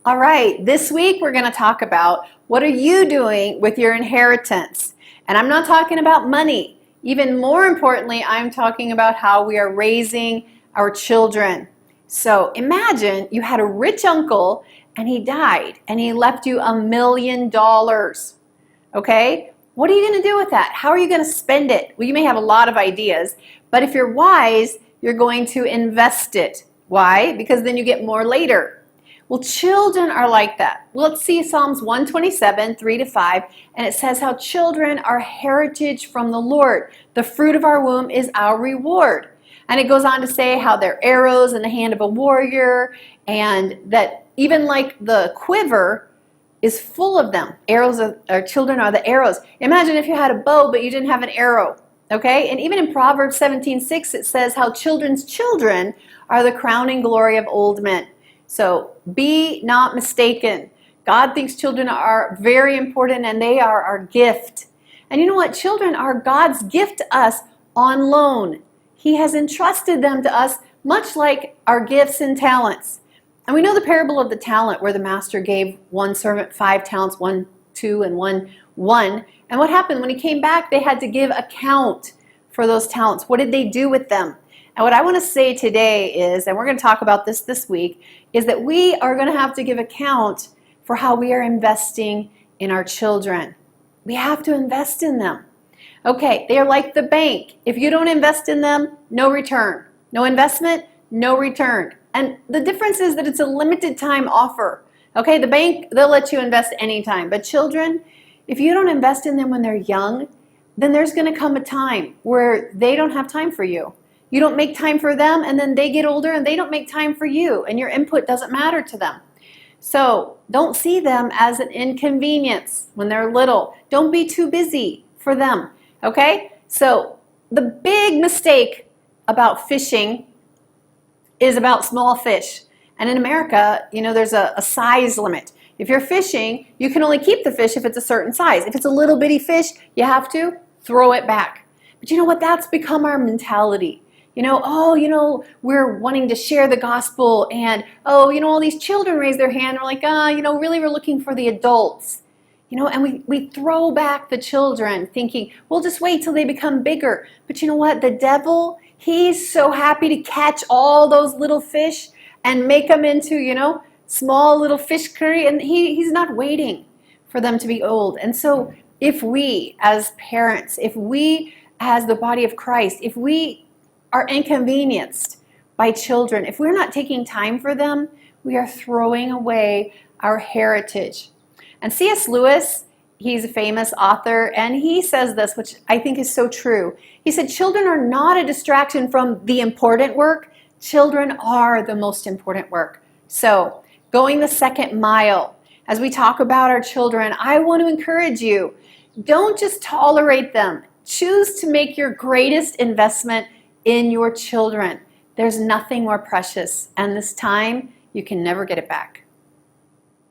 All right, this week we're going to talk about what are you doing with your inheritance? And I'm not talking about money. Even more importantly, I'm talking about how we are raising our children. So imagine you had a rich uncle and he died and he left you $1 million. Okay? What are you going to do with that? How are you going to spend it? Well, you may have a lot of ideas, but if you're wise, you're going to invest it. Why? Because then you get more later. Well, children are like that. Well, let's see Psalms 127, 3-5, and it says how children are heritage from the Lord. The fruit of our womb is our reward. And it goes on to say how they're arrows in the hand of a warrior, and that even like the quiver is full of them. Arrows or children are the arrows. Imagine if you had a bow, but you didn't have an arrow. Okay? And even in Proverbs 17:6, it says how children's children are the crowning glory of old men. So be not mistaken. God thinks children are very important and they are our gift. And you know what? Children are God's gift to us on loan. He has entrusted them to us much like our gifts and talents. And we know the parable of the talent where the master gave one servant 5 talents, 1, 2, and 1. And what happened? When he came back, they had to give account for those talents. What did they do with them? And what I want to say today is, and we're going to talk about this week, is that we are going to have to give account for how we are investing in our children. We have to invest in them. Okay, they are like the bank. If you don't invest in them, no return. No investment, no return. And the difference is that it's a limited time offer. Okay, the bank, they'll let you invest anytime. But children, if you don't invest in them when they're young, then there's going to come a time where they don't have time for you. You don't make time for them, and then they get older and they don't make time for you, and your input doesn't matter to them. So don't see them as an inconvenience when they're little. Don't be too busy for them, okay? So the big mistake about fishing is about small fish. And in America, you know, there's a size limit. If you're fishing, you can only keep the fish if it's a certain size. If it's a little bitty fish, you have to throw it back. But you know what? That's become our mentality. We're wanting to share the gospel, and all these children raise their hand. We're like, really we're looking for the adults. And we throw back the children thinking, we'll just wait till they become bigger. But you know what? The devil, he's so happy to catch all those little fish and make them into, small little fish curry, and he's not waiting for them to be old. And so if we as parents, if we as the body of Christ, if we are inconvenienced by children, if we're not taking time for them, we are throwing away our heritage. And C.S. Lewis, he's a famous author, and he says this, which I think is so true. He said, children are not a distraction from the important work. Children are the most important work. So, going the second mile, as we talk about our children, I want to encourage you, don't just tolerate them. Choose to make your greatest investment in your children. There's nothing more precious, and this time you can never get it back.